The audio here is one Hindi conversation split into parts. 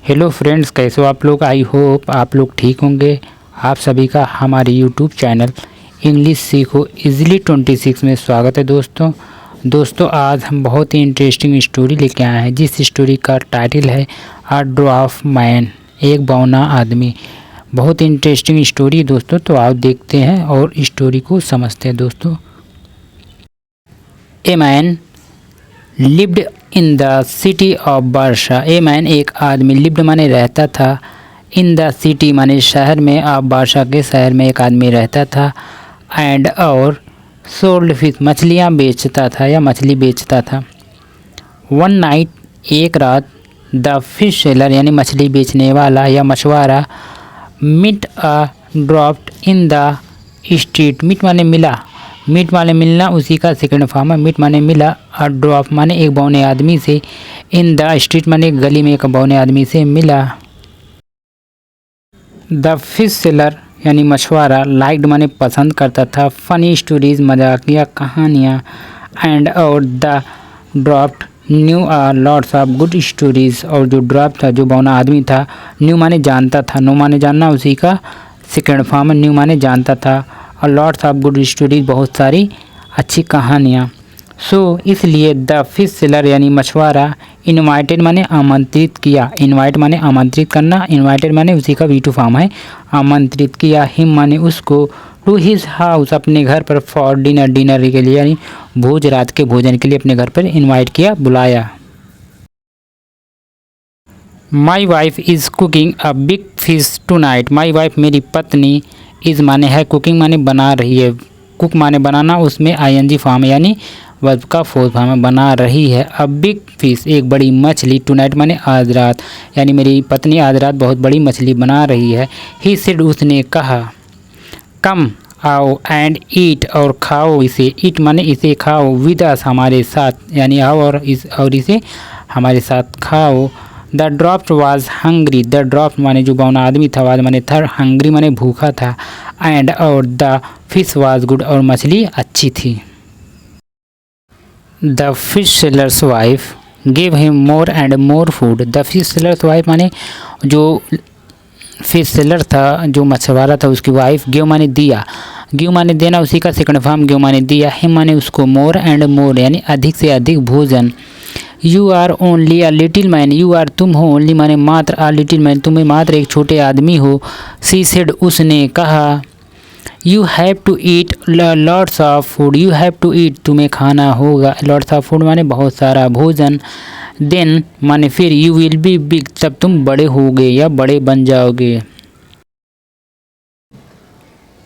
हेलो फ्रेंड्स, कैसे हो आप लोग। आई होप आप लोग ठीक होंगे। आप सभी का हमारे यूट्यूब चैनल इंग्लिश सीखो इजीली 26 में स्वागत है। दोस्तों आज हम बहुत ही इंटरेस्टिंग स्टोरी लेके आए हैं, जिस स्टोरी का टाइटल है अ ड्वार्फ मैन, एक बौना आदमी। बहुत इंटरेस्टिंग स्टोरी दोस्तों, तो आप देखते हैं और स्टोरी को समझते हैं। दोस्तों, a man lived in the city of बारशा। ए मैन एक आदमी, लिव्ड माने रहता था, इन द सिटी माने शहर में, ऑफ बारशा के शहर में एक आदमी रहता था। एंड और सोल्ड फिश मछलियाँ बेचता था या मछली बेचता था। वन नाइट एक रात, द फिश सेलर यानी मछली बेचने वाला या मछुआरा, meet a dropped in the street. Meet माने मिला, मीट माने मिलना, उसी का सेकंड फॉर्म है। मीट माने मिला, और ड्रॉप माने एक बौने आदमी से, इन द स्ट्रीट माने गली में एक बौने आदमी से मिला। द फिश सेलर यानी मछुआरा, लाइक्ड माने पसंद करता था, फनी स्टोरीज मजाकिया कहानियाँ, एंड और the dropped new a lots of good stories. और जो ड्रॉप था, जो बौना आदमी था, न्यू माने जानता था, नो माने जानना, उसी का सेकंड फॉर्म है। न्यू माने जानता था, और लॉट्स ऑफ गुड स्टोरीज बहुत सारी अच्छी कहानियाँ। सो इसलिए द फिश सेलर यानी मछुआरा, इनवाइटेड माने आमंत्रित किया, इनवाइट माने आमंत्रित करना, इनवाइटेड माने उसी का V2 फॉर्म है, आमंत्रित किया, हिम माने उसको, टू हिज हाउस अपने घर पर, फॉर डिनर डिनर के लिए यानी भोज, रात के भोजन के लिए अपने घर पर इनवाइट किया, बुलाया। My wife is cooking a big fish tonight. My wife मेरी पत्नी, इज़ माने है, कुकिंग माने बना रही है, कुक माने बनाना, उसमें ING फॉर्म है यानी वर्ब का फोर्थ फॉर्म है, बना रही है। अ बिग फिश एक बड़ी मछली, टू नाइट माने आज रात, यानी मेरी पत्नी आज रात बहुत बड़ी मछली बना रही है। ही सेड उसने कहा, कम आओ, एंड ईट और खाओ इसे, ईट माने इसे खाओ, विद अस हमारे साथ, यानी आओ और इसे हमारे साथ खाओ। The dropped was hungry, the dropped माने जो बौना आदमी था, वाज माने था, हंग्री माने भूखा था, एंड और द फिश वाज गुड और मछली अच्छी थी। The fish sellers wife give him more and more food. The fish sellers wife माने जो फिश सेलर था, जो मछुआरा था, उसकी वाइफ, गिव माने दिया, गिव माने देना, उसी का सेकंड फॉर्म गिव माने दिया, हिम माने उसको, मोर एंड मोर यानी अधिक से अधिक भोजन। You are only a little man, you are तुम हो, ओनली माने मात्र, अ लिटिल मैन तुम्हें मात्र एक छोटे आदमी हो। सी सेड उसने कहा, you have to eat lots of food, you have to eat तुम्हें खाना होगा, लॉट्स ऑफ फूड माने बहुत सारा भोजन, देन माने फिर, यू विल बी बिग तब तुम बड़े होगे या बड़े बन जाओगे।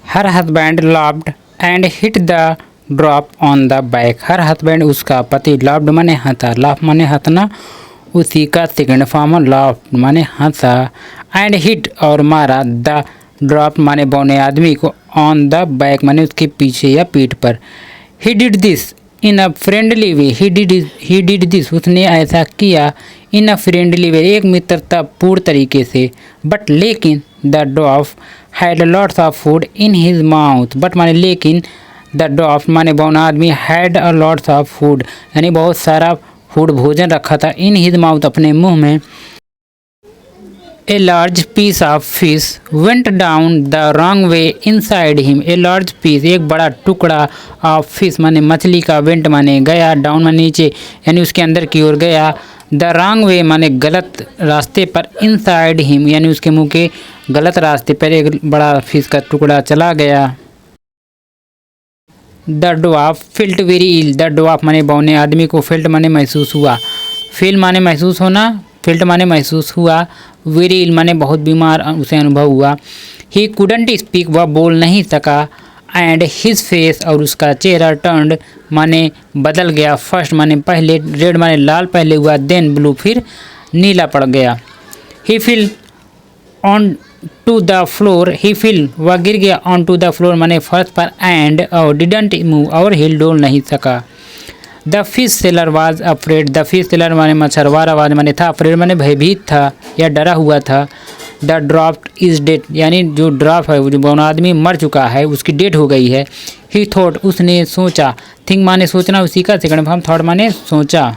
Her husband laughed and hit the drop on the back. Her husband उसका पति, लाफ्ड माने हंसा, लाफ माने हंसना, उसी का सेकंड फॉर्म लाफ माने हंसा, एंड हिट और मारा, द ड्रॉप माने बौने आदमी को, ऑन द बैक माने उसके पीछे या पीठ पर। He did this in a friendly way, he did this उसने ऐसा किया, इन अ फ्रेंडली वे एक मित्रतापूर्ण तरीके से, बट लेकिन, the dwarf had lots of food in his mouth, but माने लेकिन, द ड्वार्फ माने बौना आदमी, had a lots of food यानी बहुत सारा फूड भोजन रखा था, इन हिज माउथ अपने मुंह में। A large piece of fish went down the wrong way inside him. A large piece एक बड़ा टुकड़ा, ऑफ फिश माने मछली का, वेंट माने गया, डाउन माने नीचे यानी उसके अंदर की ओर गया, द रॉन्ग वे माने गलत रास्ते पर, इनसाइड हिम यानी उसके मुंह के गलत रास्ते पर एक बड़ा फिश का टुकड़ा चला गया। The dwarf felt very ill, the dwarf माने बौने आदमी को, फेल्ट माने महसूस हुआ, फील माने महसूस होना, फेल्ट माने महसूस हुआ, वेरी इल माने बहुत बीमार उसे अनुभव हुआ। ही कुडंट स्पीक वह बोल नहीं सका, एंड हिज फेस और उसका चेहरा, टर्न्ड माने बदल गया, फर्स्ट माने पहले, रेड माने लाल पहले हुआ, देन ब्लू फिर नीला पड़ गया। He fell on to the floor, he fell वह गिर गया, ऑन टू द फ्लोर माने फर्श पर, एंड और डिडंट मूव और हिल डोल नहीं सका। The fish seller was afraid, the fish seller माने मछुआरा, वाज माने था, अफ्रेड माने भयभीत था या डरा हुआ था। द ड्रॉप्ड इज डेड यानी जो ड्रॉप है, जो बौना आदमी मर चुका है, उसकी डेथ हो गई है। ही थॉट उसने सोचा, थिंक माने सोचना, उसी का सेकंड फॉर्म थॉट माने सोचा।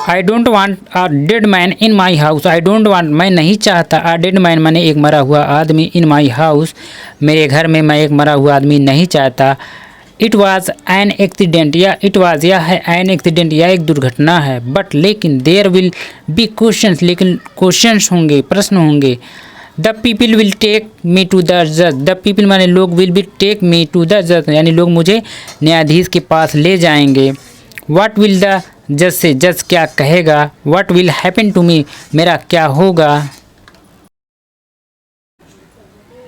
I don't want a dead man in my house. I don't want मैं नहीं चाहता, अ डेड मैन माने एक मरा हुआ आदमी, इन माई हाउस मेरे घर में मैं एक मरा हुआ आदमी नहीं चाहता। इट वॉज एन एक्सीडेंट, या इट वॉज यह है एन एक्सीडेंट, यह एक दुर्घटना है। बट लेकिन देयर विल बी क्वेश्चंस, लेकिन क्वेश्चंस होंगे, प्रश्न होंगे। The people will take me to the जज, द पीपल माने लोग, will be take me to the जज यानी लोग मुझे न्यायाधीश के पास ले जाएंगे। व्हाट विल द जज से, जज क्या कहेगा। What will happen to me, मेरा क्या होगा।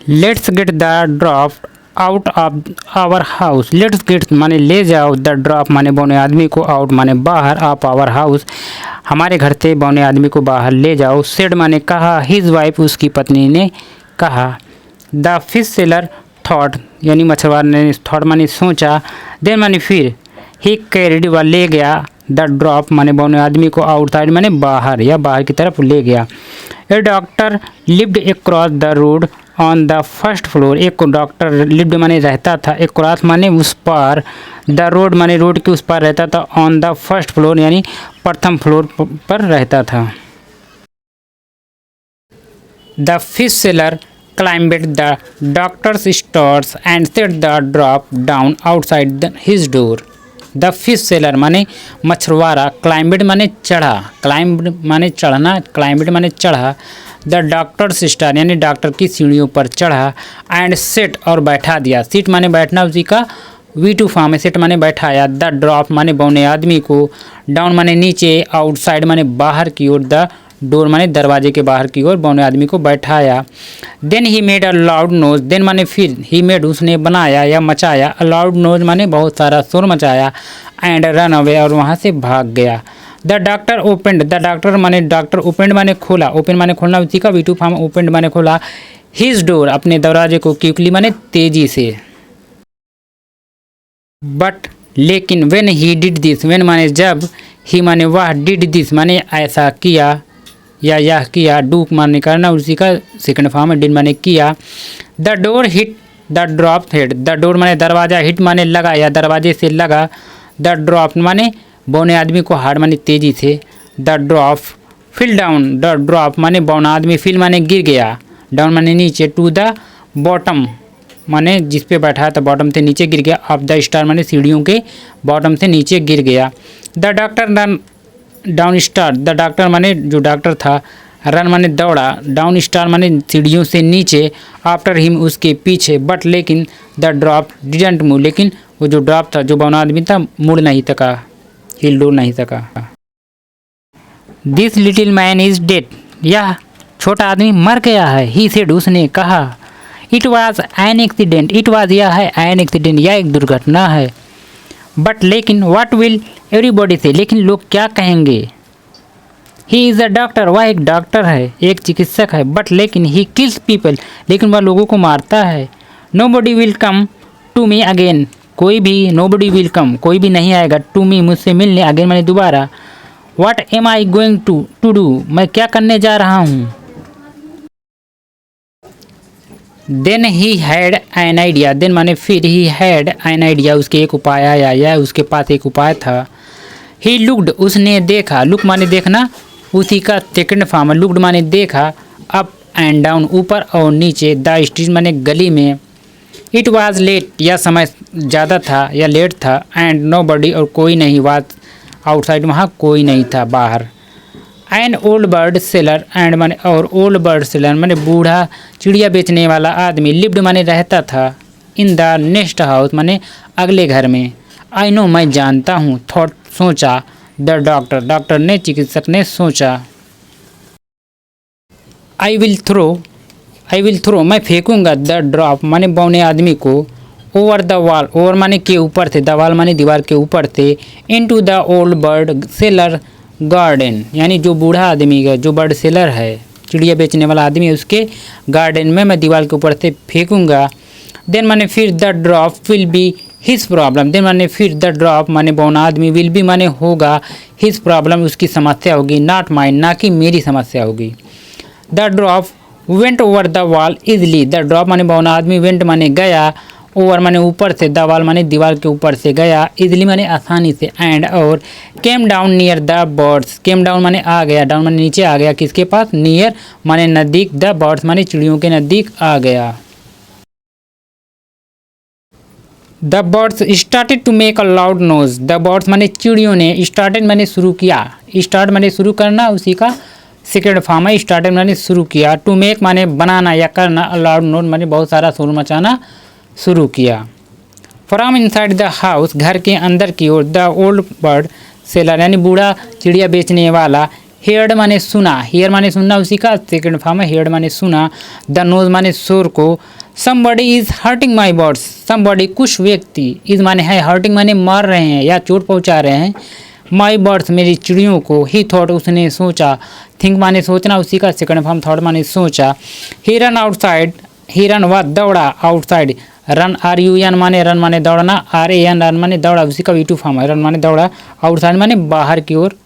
Let's get the drop out of our house, let's get माने ले जाओ, द ड्रॉप माने बौने आदमी को, आउट माने बाहर, ऑफ आवर हाउस हमारे घर से बौने आदमी को बाहर ले जाओ। सेड माने कहा, हिज वाइफ उसकी पत्नी ने कहा। द फिश सेलर थॉट यानी मछुआर ने, थॉट माने सोचा, देन माने फिर, ही कैरिड व ले गया, द ड्रॉप माने बौने आदमी को, आउटसाइड माने बाहर या बाहर की तरफ ले गया। A doctor lived across the road on the first floor, एक डॉक्टर लिव्ड माने रहता था, अक्रॉस माने उस पार, द रोड माने रोड के उस पार रहता था, ऑन द फर्स्ट फ्लोर यानी प्रथम फ्लोर पर रहता था। The fish seller climbed the doctor's stairs and set the drop down outside his door. The fish seller माने मछुआरा, क्लाइंबिड माने चढ़ा, क्लाइंब माने चढ़ना, क्लाइंबिड माने चढ़ा, द डॉक्टर सिस्टर यानी डॉक्टर की सीढ़ियों पर चढ़ा, एंड सेट और बैठा दिया, सीट माने बैठना, उसी का V2 फॉर्म है, सेट माने बैठाया, द ड्रॉप माने बौने आदमी को, डाउन माने नीचे, आउटसाइड माने बाहर की ओर, द डोर माने दरवाजे के बाहर की ओर बौने आदमी को बैठाया। Then he made a loud noise, then माने फिर, ही मेड उसने बनाया या मचाया, अ लाउड नोज माने बहुत सारा शोर मचाया, एंड रन अवे और वहाँ से भाग गया। The doctor opened, the doctor माने डॉक्टर, ओपेंड माने खोला, ओपन माने खोलना, उसी का V2 फॉर्म, ओपेंड माने खोला, हिज डोर अपने दरवाजे को, क्विकली माने तेजी से। बट लेकिन, when he did this, when माने जब, ही माने वह, डिड दिस माने ऐसा किया या यह किया, डू माने करना, उसी का सेकंड फॉर्म है, डिड माने किया। The door hit the drop head, the door माने दरवाजा, हिट माने लगा या दरवाजे से लगा, द ड्रॉप माने बौने आदमी को, हार्ड माने तेजी से, the drop fell down, the drop माने बौना आदमी, फिल माने गिर गया, डाउन माने नीचे, टू द बॉटम माने जिस पे बैठा था बॉटम से नीचे गिर गया, ऑफ द स्टार माने सीढ़ियों के बॉटम से नीचे गिर गया। The doctor run down star, the doctor माने जो डॉक्टर था, रन माने दौड़ा, डाउन स्टार माने सीढ़ियों से नीचे, आफ्टर हिम उसके पीछे, बट लेकिन, द ड्रॉप डिडंट मूव, लेकिन वो जो ड्रॉप था, जो बौना आदमी था, मुड़ नहीं सका, हिल डुल नहीं सका। This little man is dead, यह छोटा आदमी मर गया है, ही सेड उसने कहा। It was an accident, it was यह है एन एक्सीडेंट, यह एक दुर्घटना है। बट लेकिन, व्हाट विल एवरीबॉडी से, लेकिन लोग क्या कहेंगे। ही इज़ अ डॉक्टर, वह एक डॉक्टर है, एक चिकित्सक है। बट लेकिन, ही किल्स पीपल, लेकिन वह लोगों को मारता है। Nobody will come to me again, कोई भी, नोबडी विल कम कोई भी नहीं आएगा, टू मी मुझसे मिलने, अगेन मैंने दोबारा। What am I going to do, मैं क्या करने जा रहा हूँ। Then he had an idea, then माने फिर, ही हैड एन आइडिया उसके एक उपाय आया या उसके पास एक उपाय था। ही लुक्ड उसने देखा, लुक माने देखना, उसी का सेकंड फॉर्म, लुक्ड माने देखा, अप एंड डाउन ऊपर और नीचे, द स्ट्रीट माने गली में। इट वाज लेट या समय ज़्यादा था या लेट था, एंड नो बडी और कोई नहीं, वाज आउटसाइड वहाँ कोई नहीं था बाहर। An old bird seller, and माने और ओल्ड बर्ड सेलर माने बूढ़ा चिड़िया बेचने वाला आदमी, लिव्ड माने रहता था, इन द नेक्स्ट हाउस माने अगले घर में। आई नो मैं जानता हूँ, थॉट सोचा, द डॉक्टर डॉक्टर ने, चिकित्सक ने सोचा। आई विल थ्रो मैं फेंकूंगा, द ड्रॉप माने बौने आदमी को, ओवर द वॉल, ओवर माने के ऊपर थे, द वॉल माने दीवार के ऊपर थे, into the old bird seller garden यानी जो बूढ़ा आदमी का, जो बर्ड सेलर है, चिड़िया बेचने वाला आदमी है, उसके गार्डन में मैं दीवार के ऊपर से फेंकूंगा। देन माने फिर, the drop will be his problem, then माने फिर, द ड्रॉप माने बौना आदमी, विल बी माने होगा, हिज प्रॉब्लम उसकी समस्या होगी, नॉट माइन ना कि मेरी समस्या होगी। The drop went over the wall easily, the drop माने बौना आदमी, वेंट माने गया, ओवर माने ऊपर से, द वॉल माने दीवार के ऊपर से गया, इजली माने आसानी से, एंड और came down near the birds, came down माने आ गया, डाउन माने नीचे आ गया, किसके पास, नियर माने नज़दीक, द बर्ड्स माने चिड़ियों के नज़दीक आ गया। The birds started to make a loud noise, the birds माने चिड़ियों ने, स्टार्टेड माने शुरू किया, स्टार्ट माने शुरू करना, उसी का सेकेंड फॉर्म है, स्टार्टेड माने शुरू किया, टू मेक माने बनाना या करना, अ लाउड नोज माने बहुत सारा शोर मचाना शुरू किया। फ्रॉम इनसाइड द हाउस, घर के अंदर की ओर, द ओल्ड बर्ड सेलर यानी बूढ़ा चिड़िया बेचने वाला, हेयर्ड माने सुना, हेयर माने सुनना, उसी का सेकेंड फॉर्म है, हेयर्ड माने सुना, द नोज माने शोर को, somebody is hurting my birds, somebody कुछ व्यक्ति, इज माने है, हर्टिंग माने मार रहे हैं या चोट पहुंचा रहे हैं, माई बर्ड्स मेरी चिड़ियों को, ही थॉट उसने सोचा, थिंक माने सोचना, उसी का सेकंड फॉर्म थॉट माने सोचा, he run outside, he run वह दौड़ा, outside, run R U N माने रन माने दौड़ना, आर ए एन रन माने दौड़ा, उसी का V2 फॉर्म है, रन माने दौड़ा, आउटसाइड माने बाहर की ओर,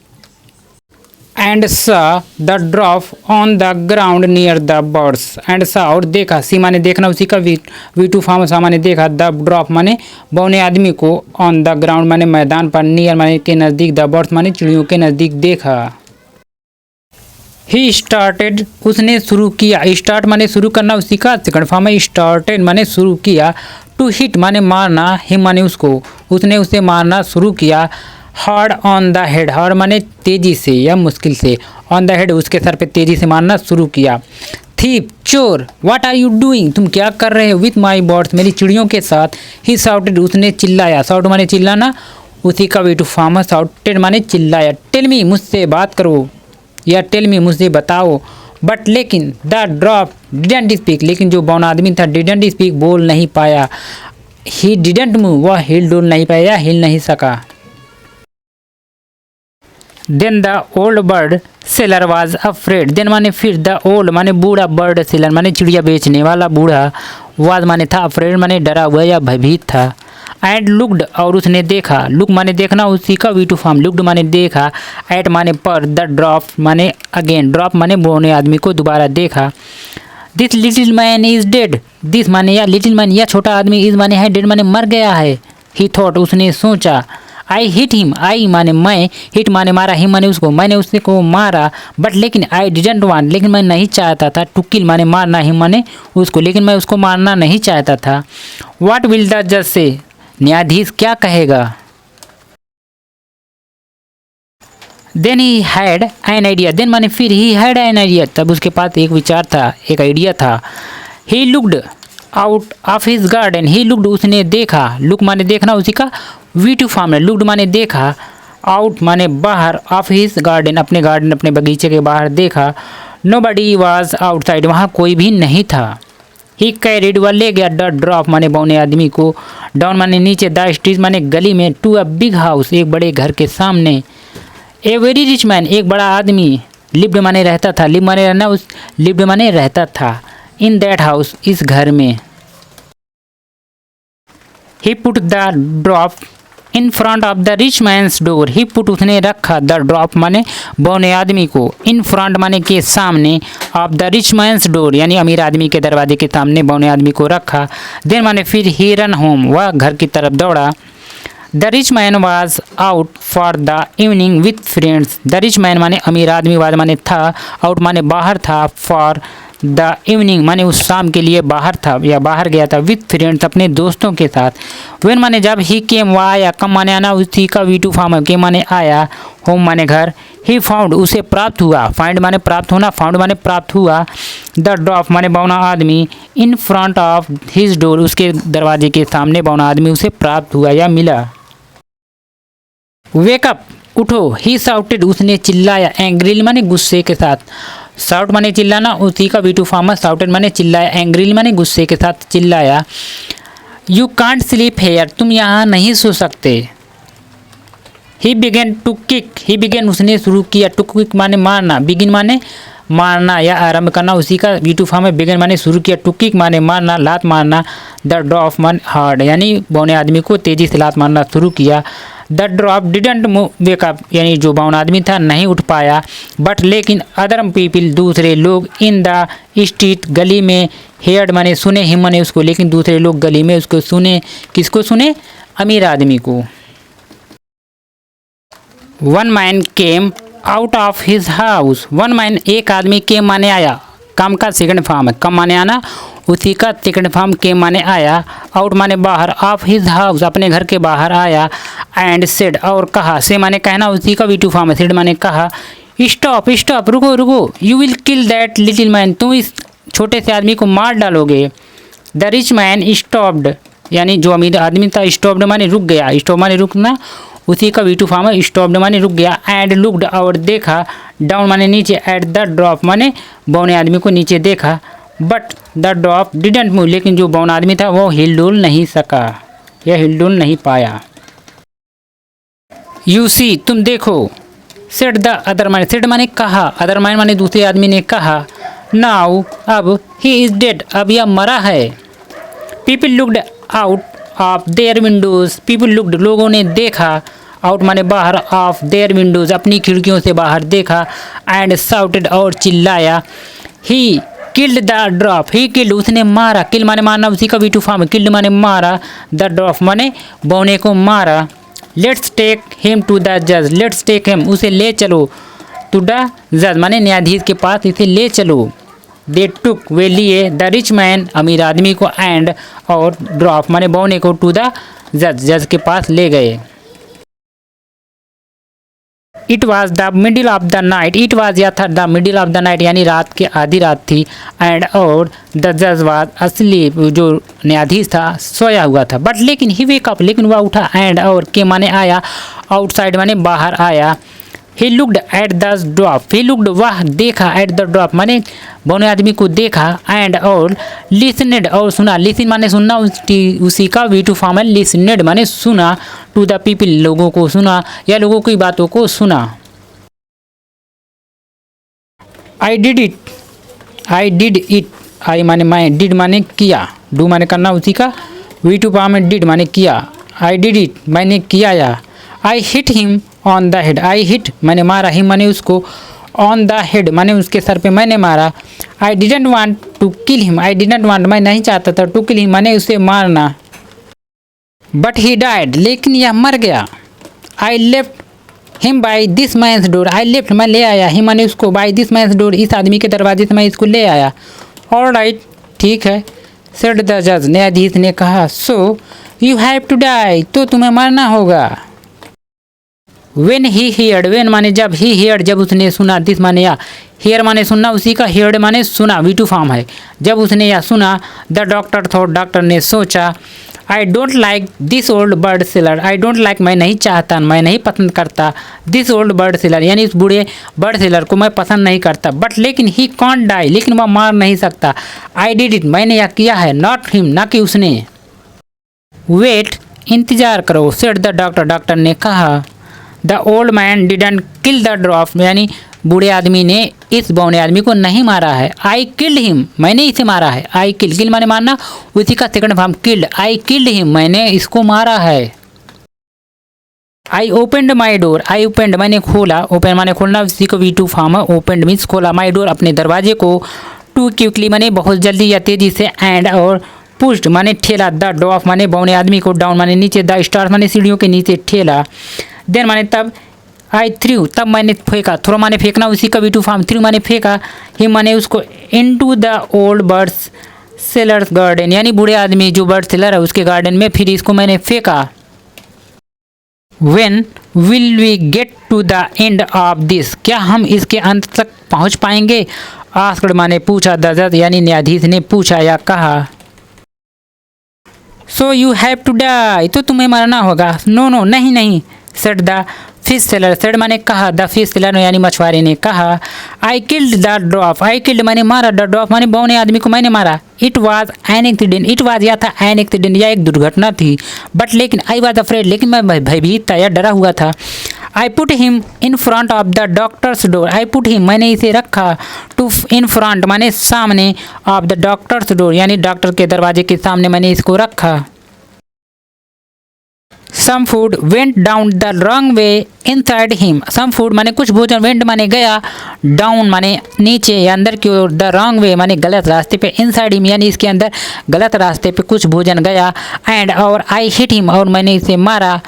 एंड सा the drop on the ground near the birds, and सा और देखा, सी माने देखना, उसी का V2 फॉर्म, सा माने देखा, द ड्रॉप माने बौने आदमी को, ऑन द ग्राउंड माने मैदान पर, नियर माने के नज़दीक, द बर्ड्स माने चिड़ियों के नज़दीक देखा। ही स्टार्टेड उसने शुरू किया, स्टार्ट माने शुरू करना, उसी का सेकंड फॉर्म है, स्टार्टेड माने शुरू किया, टू हिट माने मारना, हिम माने उसको, उसने उसे मारना शुरू किया, hard on the head, hard माने तेजी से या मुश्किल से, ऑन द हेड उसके सर पे तेजी से मारना शुरू किया। थीप चोर, व्हाट आर यू डूइंग तुम क्या कर रहे हो, विथ माई बर्ड्स मेरी चिड़ियों के साथ, ही शाउटेड उसने चिल्लाया, शाउट माने चिल्लाना, उसी का V2 फॉर्म है, शाउटेड माने चिल्लाया, टेल मी मुझसे बात करो या टेल मी मुझे बताओ, बट लेकिन द ड्रॉप डिडेंट स्पीक, लेकिन जो बौना आदमी था डिडेंट स्पीक बोल नहीं पाया, ही डिडेंट मूव वह हिल डुल नहीं पाया, हिल नहीं सका। Then the old bird seller was afraid, then माने फिर, द ओल्ड माने बूढ़ा, बर्ड सेलर माने चिड़िया बेचने वाला बूढ़ा, वाज माने था, अफ्रेड माने डरा हुआ या भयभीत था, एंड लुक्ड और उसने देखा, लुक माने देखना, उसी का V2 फॉर्म, लुक्ड माने देखा, एट माने पर, द ड्रॉप माने अगेन, ड्रॉप माने बोने आदमी को दोबारा देखा, this little man is dead, this माने या लिटिल मैन या छोटा आदमी, इज माने है, डेड माने मर गया है, ही थॉट उसने सोचा, आई हिट हिम, आई माने मैं, हिट माने मारा, हिम माने उसको, मैंने उससे को मारा, बट लेकिन आई डिडेंट वांट, लेकिन मैं नहीं चाहता था, टू किल माने मारना, हिम माने उसको, लेकिन मैं उसको मारना नहीं चाहता था। व्हाट विल द जज से, न्यायाधीश क्या कहेगा। Then he had an idea, then माने फिर, ही हैड एन आइडिया तब उसके पास एक विचार था, एक आइडिया था, he looked out of his garden, he looked उसने देखा, लुक माने देखना, उसी का V2 फॉर्म है, लुक्ड माने देखा, आउट माने बाहर, ऑफ हिज गार्डन अपने गार्डन अपने बगीचे के बाहर देखा, नोबडी वाज आउटसाइड वहाँ कोई भी नहीं था, ही कैरिड वह ले गया, द ड्रॉप माने बौने आदमी को, डाउन माने नीचे, द स्ट्रीट माने गली में, टू अ बिग हाउस एक बड़े घर के सामने, ए वेरी रिच मैन एक बड़ा आदमी, लिव्ड माने रहता था, लिव माने रहना, उस लिव्ड माने रहता था, इन दैट हाउस इस घर में, he put the drop in front of the rich man's door, he put उसने रखा, द ड्रॉप माने बौने आदमी को, इन फ्रंट माने के सामने, of the rich man's door यानी अमीर आदमी के दरवाजे के सामने बौने आदमी को रखा, देन माने फिर ही रन होम वह घर की तरफ दौड़ा, the rich man was out for the evening with friends, the rich man माने अमीर आदमी, वाज माने था, आउट माने बाहर था, फॉर द इवनिंग माने उस शाम के लिए बाहर था या बाहर गया था, विथ फ्रेंड्स अपने दोस्तों के साथ, वेन माने जब, ही केम वह आया, कम माने आना, उसी का V2 फॉर्म है, के माने आया, होम माने घर, ही फाउंड उसे प्राप्त हुआ, फाइंड माने प्राप्त होना, फाउंड माने प्राप्त हुआ, द ड्रॉप माने बौना आदमी, इन फ्रंट ऑफ हिज डोर उसके दरवाजे के सामने बौना आदमी उसे प्राप्त हुआ या मिला। वेकअप उठो, ही शाउटेड उसने चिल्लाया, एंग्रीली माने गुस्से के साथ, शाउट माने चिल्लाना, उसी का V2 फॉर्म है, शाउटेड माने चिल्लाया, एंग्रीली माने गुस्से के साथ चिल्लाया, यू कांट स्लीप हेयर तुम यहाँ नहीं सो सकते, he begin to kick, he begin उसने शुरू किया, टू किक माने मारना, बिगिन माने मारना या आरंभ करना, उसी का V2 फॉर्म है, बिगेन माने शुरू किया, टू किक माने मारना, लात मारना, द ड्रॉप माने हार्ड यानी बौने आदमी को तेजी से लात मारना शुरू किया, द ड्रॉप डिडंट वेकअप, यानी जो बाउन आदमी था नहीं उठ पाया। बट लेकिन अदर पीपल, दूसरे लोग, इन द स्ट्रीट, गली में, हेयर्ड माने सुने, हिम माने उसको, लेकिन दूसरे लोग गली में उसको सुने। किसको सुने? अमीर आदमी को। One man came out of his house, one man एक आदमी, केम माने आया, काम का सेकंड फॉर्म है, कम माने आना, उसी का सेकंड फॉर्म केम माने आया, आउट माने बाहर, ऑफ हिज हाउस अपने घर के बाहर आया, एंड सेड और कहा, से माने कहना, उसी का V2 फॉर्म है, सेड माने कहा, स्टॉप स्टॉप रुको रुको, you will kill that little man, तुम इस छोटे से आदमी को मार डालोगे। द रिच मैन स्टॉप्ड, यानी जो अमीर आदमी था, स्टॉप्ड माने रुक गया, स्टॉप माने रुकना, उसी का V2 फॉर्म है, स्टॉप्ड माने रुक गया, एंड लुक्ड और देखा, डाउन माने नीचे, एट द ड्रॉप माने बौने आदमी को नीचे देखा, but the drop didn't move, लेकिन जो बौना आदमी था वो हिलडुल नहीं सका, यह हिलडुल नहीं पाया। यू सी तुम देखो, said the other man, said माने कहा, अदर मैन माने दूसरे आदमी ने कहा, नाउ अब, ही इज डेड अब यह मरा है। People looked out of their Windows, people looked लोगों ने देखा, आउट माने बाहर, ऑफ देयर विंडोज अपनी खिड़कियों से बाहर देखा, एंड साउटेड और चिल्लाया, he killed the drop, he killed उसने मारा, किल माने मारना, उसी का V2 फॉर्म, किल्ड माने मारा, द ड्रॉप माने बौने को मारा। Let's take him to the जज, लेट्स टेक हिम उसे ले चलो, टू द जज माने न्यायाधीश के पास इसे ले चलो। दे टुक वे लिए, द रिच मैन अमीर आदमी को, एंड और ड्रॉप माने बौने को, टू द जज जज के पास ले गए। It was the middle of the night, it was या था the middle of the night, यानी रात की आधी रात थी, एंड और द जज वॉज असलीप, जो न्यायाधीश था सोया हुआ था, बट लेकिन ही वेक अप, लेकिन वह उठा, एंड और के माने आया, आउटसाइड माने बाहर आया। He looked at the drop, he looked वह देखा, एट द ड्रॉप माने बौने आदमी को देखा, एंड और लिसनेड और सुना, लिसन माने सुनना, उसी का V2 फॉर्म है, लिसनेड माने सुना, टू द पीपल लोगों को सुना, या लोगों की बातों को सुना। I did it, I did it, I माने मैं, डिड माने किया, डू माने करना, उसी का V2 फॉर्म है, डिड माने किया, आई डिड इट मैंने किया या। I hit him on the head, I hit मैंने मारा, हिम माने उसको, ऑन द हेड माने उसके सर पे मैंने मारा। I didn't want to kill him, I didn't want मैं नहीं चाहता था, टू किल हिम माने उसे मारना, बट ही डाइड लेकिन यह मर गया। I left him by this man's door, I left मैं ले आया, हिम माने उसको, बाई दिस मैंस डोर इस आदमी के दरवाजे से मैं इसको ले आया। ऑल राइट ठीक है, सेड द जज न्यायाधीश ने कहा, so you have to die तो तुम्हें मरना होगा। वेन ही हियर्ड, वेन माने जब, ही हियर्ड जब उसने सुना, दिस माने या, हियर माने सुनना, उसी का हियर्ड माने सुना, V2 फॉर्म है, जब उसने यह सुना, द डॉक्टर थॉट डॉक्टर ने सोचा, I don't like this old bird seller, I don't like मैं नहीं चाहता, मैं नहीं पसंद करता, दिस ओल्ड बर्ड सेलर यानी इस बूढ़े बर्ड सेलर को मैं पसंद नहीं करता, बट लेकिन ही कॉन्ट डाई लेकिन वह मार नहीं सकता। आई डिड इट मैंने यह किया है, नॉट हिम ना कि उसने। वेट इंतजार करो, सेड द डॉक्टर डॉक्टर ने कहा। The old man didn't kill the drop यानी बूढ़े आदमी ने इस बौने आदमी को नहीं मारा है। आई किल्ड हिम मैंने इसे मारा है, आई किल, किल माने मारना, उसी का second form killed, I killed him मैंने इसको मारा है। I opened my door, I opened मैंने खोला, ओपन माने खोलना, उसी को V2 फॉर्म है, ओपेंड मीन्स खोला, माई डोर अपने दरवाजे को, टू क्विकली माने बहुत जल्दी या तेजी से, एंड और पुश्ड माने ठेला, द ड्रॉप माने बौने आदमी को, डाउन माने नीचे, द स्टार्स माने सीढ़ियों के नीचे ठेला, देन माने तब, आई थ्रू तब मैंने फेंका, थ्रो माने फेंकना, उसी का V2 फॉर्म, थ्रू माने फेंका, ही माने उसको, into the old birds sellers garden यानी बूढ़े आदमी जो बर्ड सेलर है उसके गार्डन में, फिर इसको मैंने फेंका। When will we get to the end of this क्या हम इसके अंत तक पहुंच पाएंगे। आस्क्ड माने पूछा, द जज यानी न्यायाधीश ने पूछा या कहा। So you have to die तो तुम्हें मरना होगा। नो नो नहीं नहीं, said the fish seller, said माने कहा, द फिश सेलर यानी मछुआरे ने कहा। I killed the drop, I killed मैंने मारा, द ड्रॉप माने बौने आदमी को मैंने मारा। It was an accident, it was या था एन एक्सीडेंट या एक दुर्घटना थी, बट लेकिन आई वॉज अफ्रेड लेकिन मैं भयभीत था या डरा हुआ था। I put him in front of the doctor's door, I put him मैंने इसे रखा, टू इन फ्रंट माने सामने, ऑफ द डॉक्टर्स डोर यानी डॉक्टर के दरवाजे के सामने मैंने इसको रखा। Some food went down the wrong way inside him. Some food माने कुछ भोजन, वेंट माने गया, डाउन माने नीचे या अंदर की ओर, द रॉन्ग वे माने गलत रास्ते पे, इनसाइड हिम यानी इसके अंदर गलत रास्ते पे कुछ भोजन गया, एंड और आई हिट हिम और मैंने इसे मारा।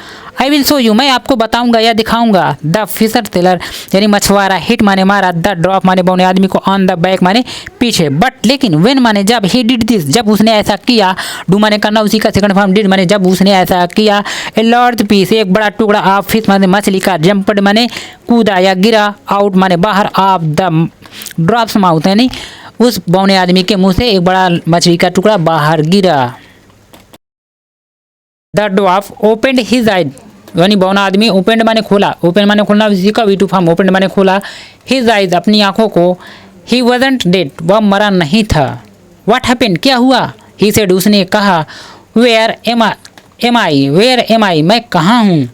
आई विल शो यू मैं आपको बताऊंगा या दिखाऊंगा। द फिशर सेलर यानी मछुआरा, हिट माने मारा, द ड्रॉप माने बौने आदमी को, ऑन द बैक माने पीछे, बट लेकिन वेन माने जब, ही डिड दिस जब उसने ऐसा किया, डू माने करना, उसी का सेकंड फॉर्म डिड माने जब उसने ऐसा किया, ए लार्ज पीस एक बड़ा टुकड़ा, ऑफ फिश माने मछली का, जंपड माने कूदा या गिरा, आउट माने बाहर, ऑफ द ड्रॉप्स माउथ यानी उस बौने आदमी के मुंह से एक बड़ा मछली का टुकड़ा बाहर गिरा। The dwarf opened his eyes यानी बौना आदमी, ओपेंड माने खोला, ओपन माने खोलना, इसी का वी टू फॉर्म, ओपेंड माने खोला, हिज आइज अपनी आंखों को, ही वजंट डेड वह मरा नहीं था। व्हाट हैपेंड क्या हुआ, ही सेड उसने कहा, वेयर एम आई मैं कहाँ हूँ।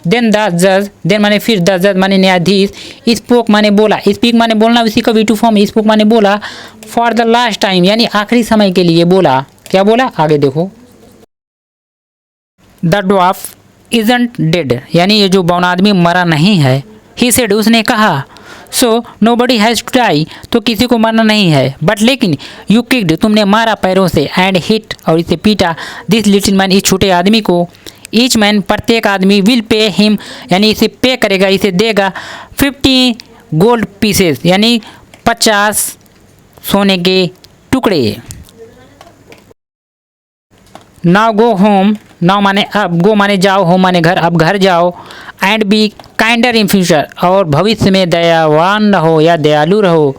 देन द जज, देन माने फिर, द जज माने न्यायाधीश, स्पोक माने बोला, स्पीक माने बोलना, उसी का वी टू फॉर्म, स्पोक माने बोला, फॉर द लास्ट टाइम यानी आखिरी समय के लिए बोला। क्या बोला आगे देखो। द ड्वार्फ इजंट डेड यानी ये जो बौना आदमी मरा नहीं है। ही सेड उसने कहा, so nobody has to die तो किसी को मरना नहीं है, बट लेकिन यू किक्ड तुमने मारा पैरों से, एंड हिट और इसे पीटा, दिस लिटिल मैन इस छोटे आदमी को, ईच मैन प्रत्येक आदमी, विल पे हिम यानी इसे पे करेगा, इसे देगा, 50 गोल्ड पीसेस यानी 50 सोने के टुकड़े। नाउ गो होम, नाउ माने अब, गो माने जाओ, होम माने घर, अब घर जाओ, and B kinder in future और भविष्य में दयावान रहो या दयालु रहो।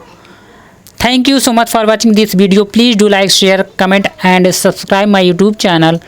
Thank you so much for watching this video. Please do like, share, comment and subscribe my YouTube channel.